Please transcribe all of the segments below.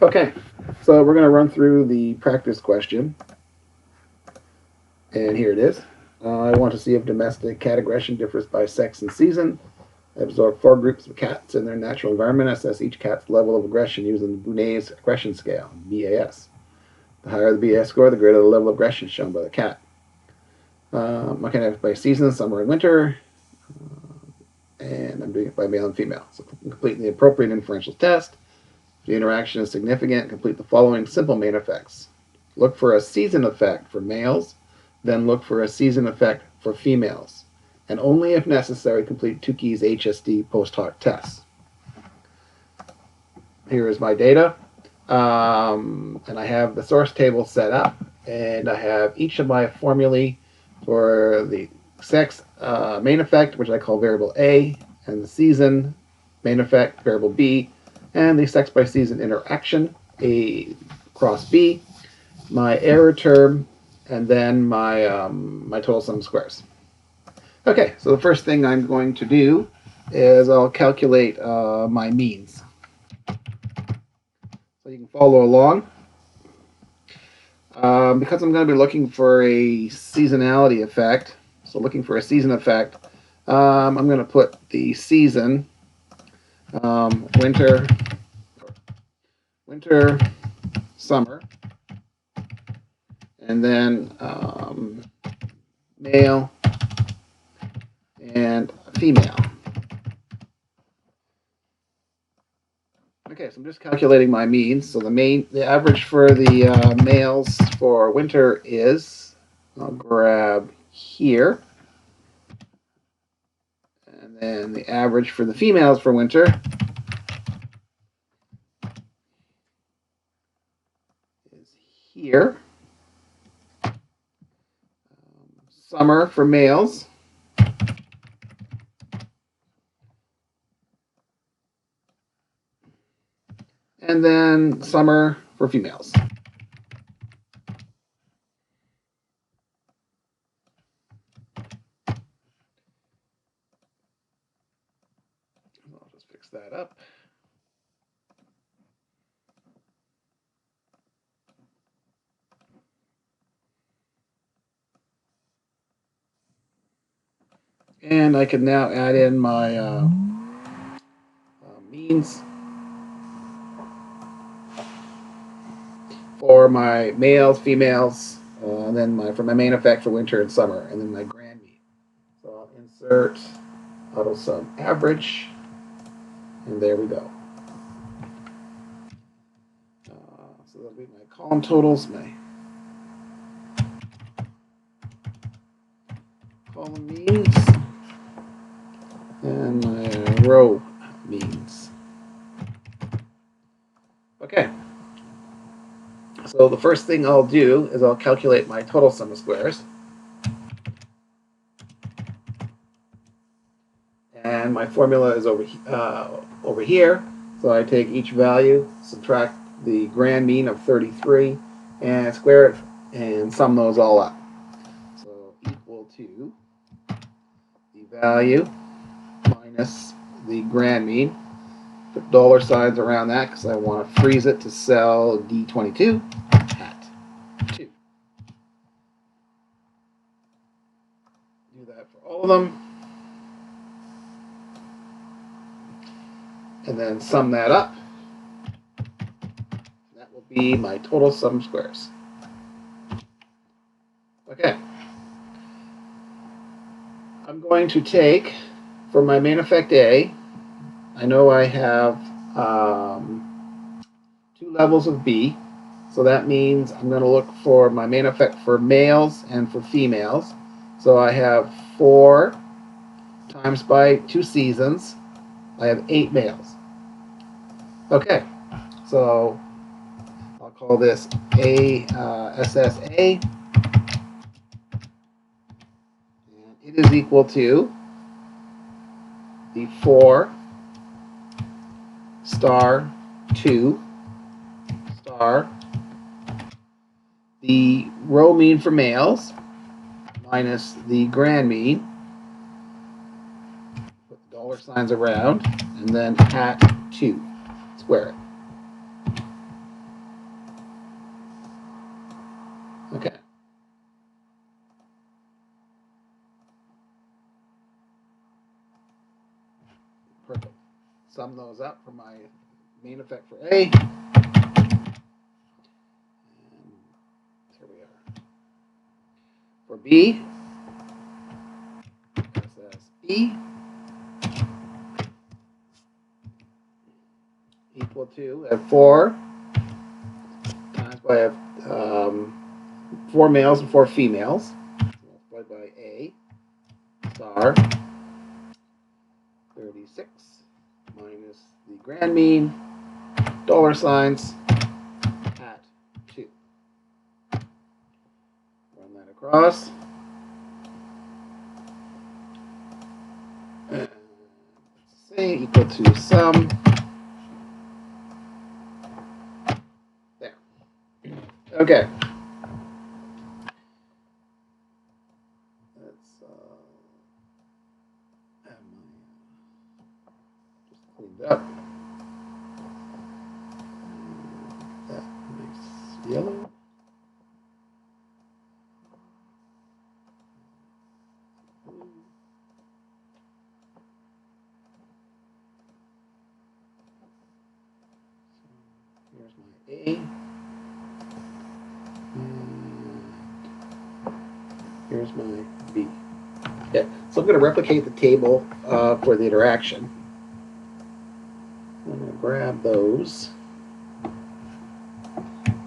Okay, so we're going to run through the practice question, and here it is. I want to see if domestic cat aggression differs by sex and season. I absorb 4 groups of cats in their natural environment. Assess each cat's level of aggression using the Bunet's aggression scale, BAS. The higher the BAS score, the greater the level of aggression shown by the cat. Okay, by season, summer and winter, and I'm doing it by male and female. So complete the appropriate inferential test. If the interaction is significant, complete the following simple main effects. Look for a season effect for males, then look for a season effect for females, and only if necessary complete Tukey's HSD post hoc tests. Here is my data, and I have the source table set up, and I have each of my formulae for the sex main effect, which I call variable A, and the season main effect, variable B, and the sex by season interaction, A cross B, my error term, and then my total sum of squares. Okay, so the first thing I'm going to do is I'll calculate my means. So you can follow along. Because I'm going to be looking for a seasonality effect, so looking for a season effect, I'm going to put the season winter, summer, and then male and female. Okay, so I'm just calculating my means. So the average for the males for winter is, I'll grab here, and then the average for the females for winter is here. Summer for males. And then summer for females. I'll just fix that up. And I can now add in my means for my males, females, and then for my main effect for winter and summer, and then my grand mean. So I'll insert auto sum average, and there we go. So that'll be my column totals, my column means, and my row means. Okay. So the first thing I'll do is I'll calculate my total sum of squares. And my formula is over here. So I take each value, subtract the grand mean of 33, and square it and sum those all up. So equal to the value minus the grand mean. Put dollar signs around that because I want to freeze it to cell D22 at 2. Do that for all of them. And then sum that up. That will be my total sum of squares. Okay. I'm going to take, for my main effect A, I know I have 2 levels of B. So that means I'm going to look for my main effect for males and for females. So I have 4 times by 2 seasons. I have 8 males. Okay, so I'll call this SSA. And it is equal to the 4 star 2 star the row mean for males minus the grand mean. Put the dollar signs around, and then at 2. Square it. sum those up for my main effect for A. And here we are. For B, SSE equal to, I have 4 times by, I have 4 males and 4 females. Multiplied by A star 36 minus the grand mean, dollar signs at 2. Run that across. And let's say equal to sum. There. Okay. Let's have my just cleaned up. That nice yellow. Here's my A. And here's my B. Yeah, so I'm going to replicate the table for the interaction. I'm going to grab those.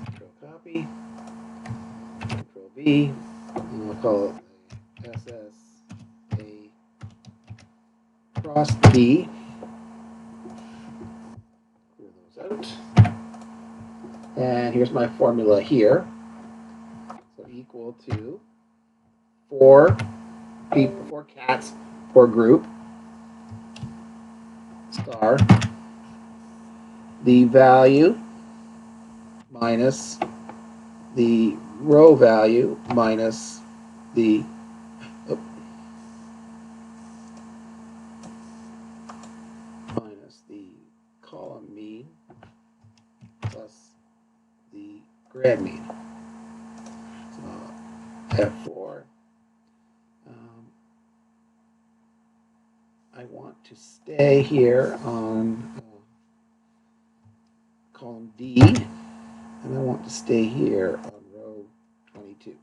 Control copy. Control V. And I'll call it SSA cross D. Clear those out. And here's my formula here. So equal to 4 people, 4 cats per group, star, the value minus the row value minus the minus the column mean plus the grand mean. So F4. I want to stay here on column D, and I want to stay here on row 22.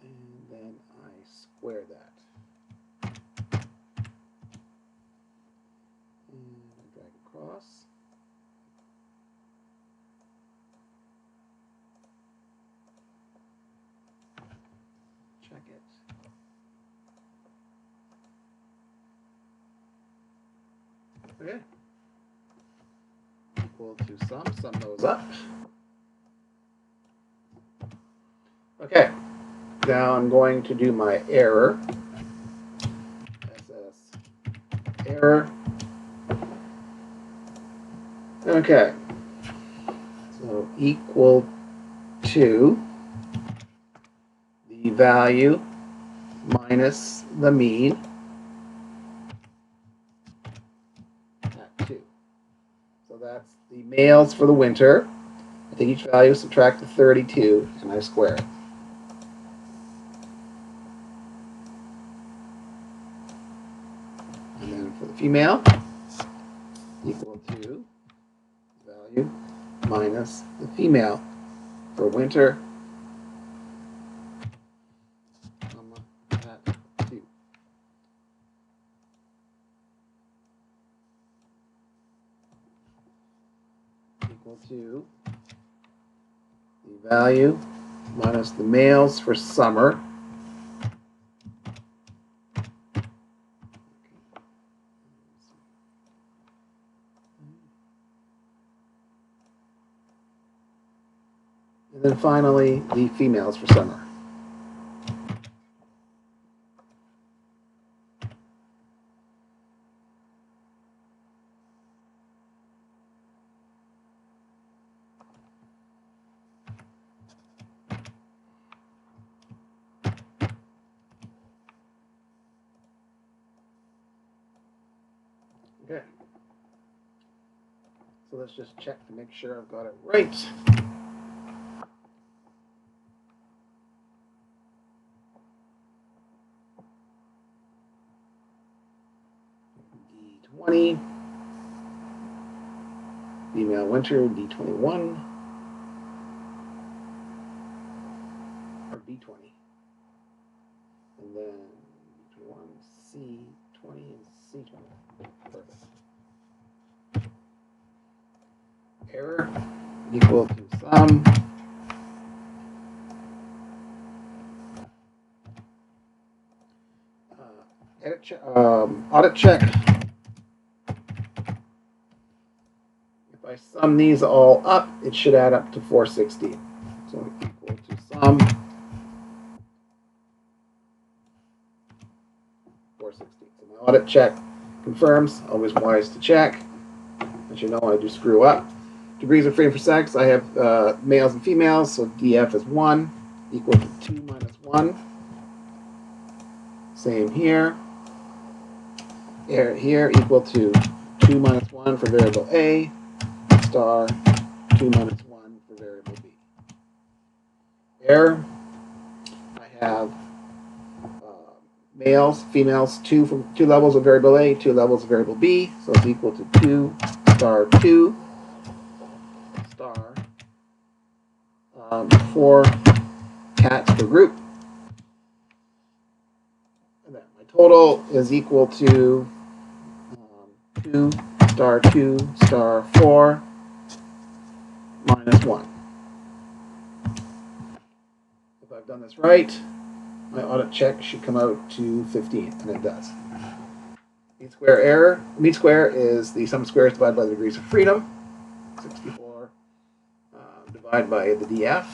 And then I square that. And I drag across. Check it. Okay. Equal to sum those up. Okay. Now I'm going to do my error. SS error. Okay. So equal to the value minus the mean at 2. So that's the males for the winter. I take each value, subtract the 32, and I square it. And then for the female, equal to value minus the female for winter, at 2. Equal to the value minus the males for summer. And then finally, the females for summer. Okay. So let's just check to make sure I've got it right. D20. Female winter, D21. Or B20. And then B21, C20, and C20. Perfect. Error equal to sum. Audit check. If I sum these all up, it should add up to 460. So equal to sum 460. So my audit check confirms. Always wise to check. As you know, I do screw up. Degrees of freedom for sex, I have males and females, so DF is 1 equal to 2 minus 1. Same here. Here equal to 2 minus 1 for variable A, star 2 minus 1 for variable B. Error, I have males, females, two levels of variable A, 2 levels of variable B, so it's equal to 2 star 2 star 4 cats per group. And then my total is equal to 2 star 2 star 4 minus 1. If I've done this right, my audit check should come out to 15, and it does. Mean square error. Mean square is the sum of squares divided by the degrees of freedom. 64 divided by the DF.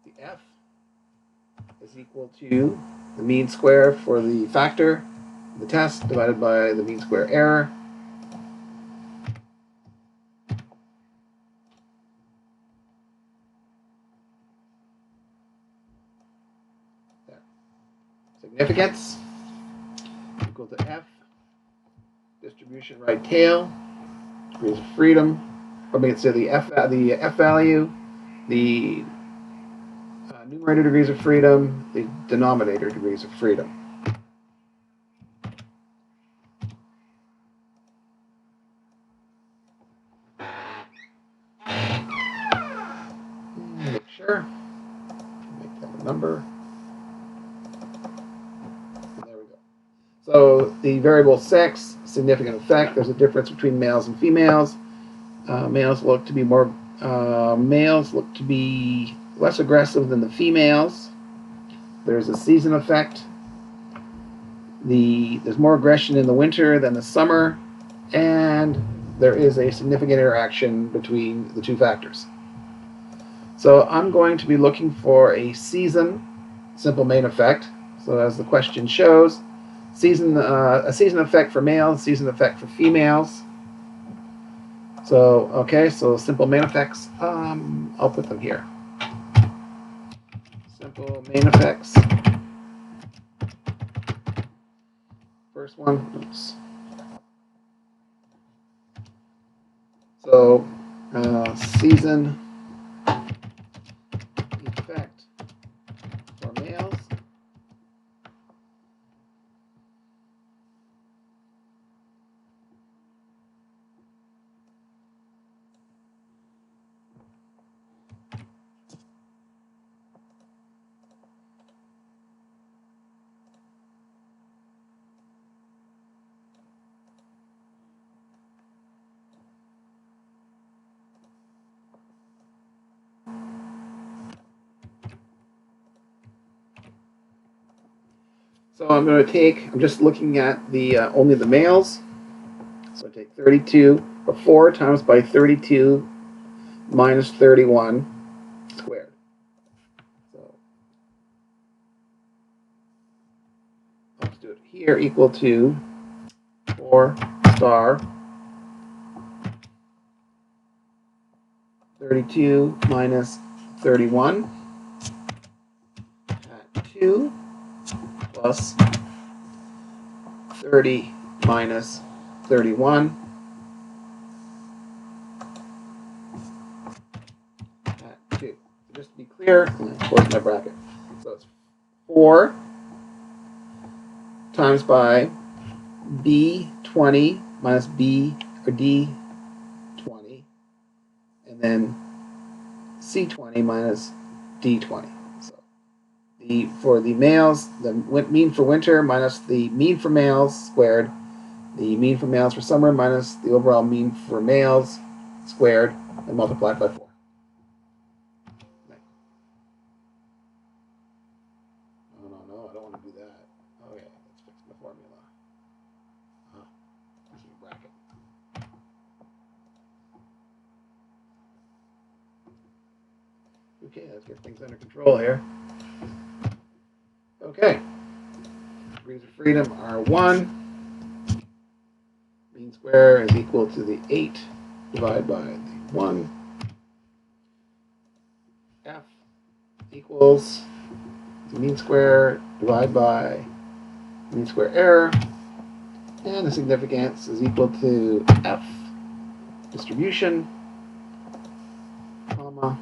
The F is equal to the mean square for the factor, the test, divided by the mean square error. There. Significance equal to F, distribution right tail, degrees of freedom. I mean, so the F value, the numerator degrees of freedom, the denominator degrees of freedom. Make sure. Make that a number. And there we go. So the variable sex, significant effect. There's a difference between males and females. Males look to be less aggressive than the females. There's a season effect. There's more aggression in the winter than the summer, and there is a significant interaction between the two factors. So I'm going to be looking for a season simple main effect. So as the question shows, a season effect for males, season effect for females. So, okay, so simple main effects, I'll put them here. Simple main effects. First one, oops. So, season effect for males. So I'm just looking at the only the males. So I take 32, or 4 times by 32 minus 31 squared. So let's do it here, equal to 4 star 32 minus 31 at 2 plus 30 minus 31 at 2. So just to be clear, I'm going to close my bracket. So it's 4 times by B20 minus B or D20, and then C20 minus D20. So for the males, the mean for winter minus the mean for males squared, the mean for males for summer minus the overall mean for males squared, and multiplied by 4. No, I don't want to do that. Okay, let's fix the formula. This is a bracket. Okay, let's get things under control here. Okay. Degrees of freedom are 1. Mean square is equal to the 8 divided by the 1. F equals the mean square divided by mean square error. And the significance is equal to F distribution, comma,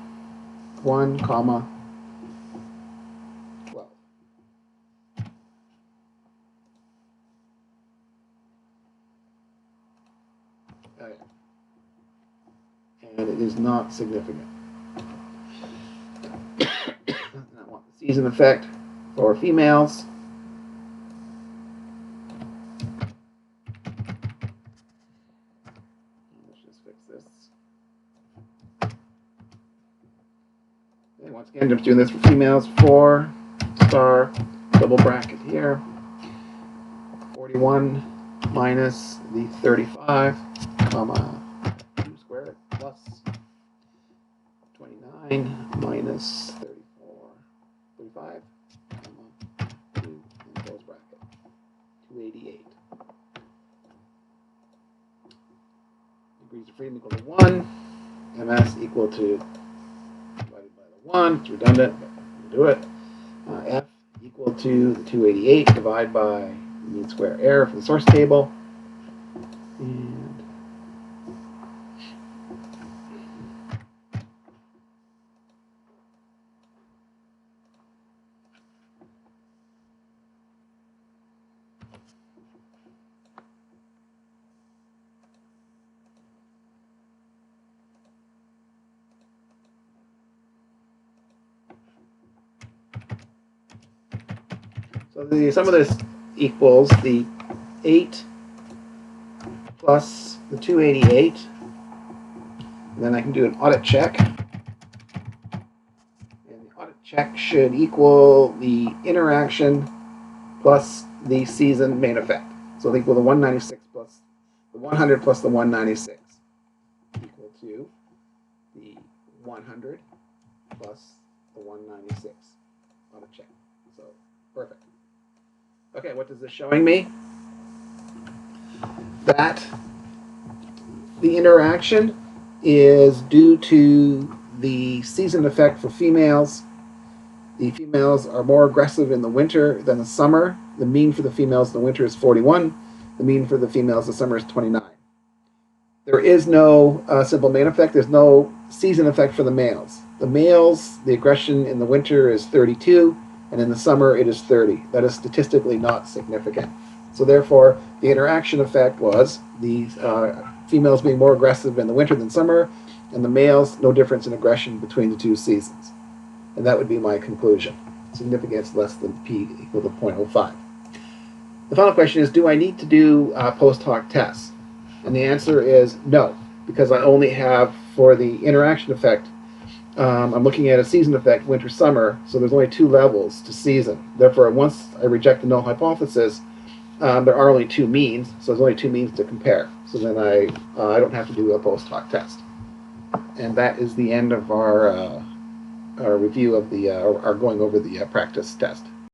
1, comma, 12. Okay. And it is not significant. I want the season effect for females. Let's just fix this. And once again, I'm just doing this for females. 4 star double bracket here. 41 minus the 35, comma, 2 squared plus 29 minus 34, 35, comma, 2, and close bracket, 288. Degrees of freedom equal to 1, MS equal to, divided by the 1, it's redundant, but we'll do it. F equal to the 288 divided by mean square error for the source table. And so the sum of this equals the 8 plus the 288. And then I can do an audit check. And the audit check should equal the interaction plus the season main effect. So they equal the 196 plus the 100 plus the 196 equal to the 100 plus the 196. Audit check. So perfect. Okay, what is this showing me? That the interaction is due to the season effect for females. The females are more aggressive in the winter than the summer. The mean for the females in the winter is 41. The mean for the females in the summer is 29. There is no simple main effect. There's no season effect for the males. The males, the aggression in the winter is 32, and in the summer it is 30. That is statistically not significant. So therefore, the interaction effect was the females being more aggressive in the winter than summer, and the males, no difference in aggression between the two seasons. And that would be my conclusion. Significance less than p equal to 0.05. The final question is, do I need to do post hoc tests? And the answer is no, because I only have, for the interaction effect, I'm looking at a season effect, winter-summer, so there's only 2 levels to season. Therefore, once I reject the null hypothesis, there are only 2 means, so there's only 2 means to compare. So then I don't have to do a post hoc test. And that is the end of our review of our going over the practice test.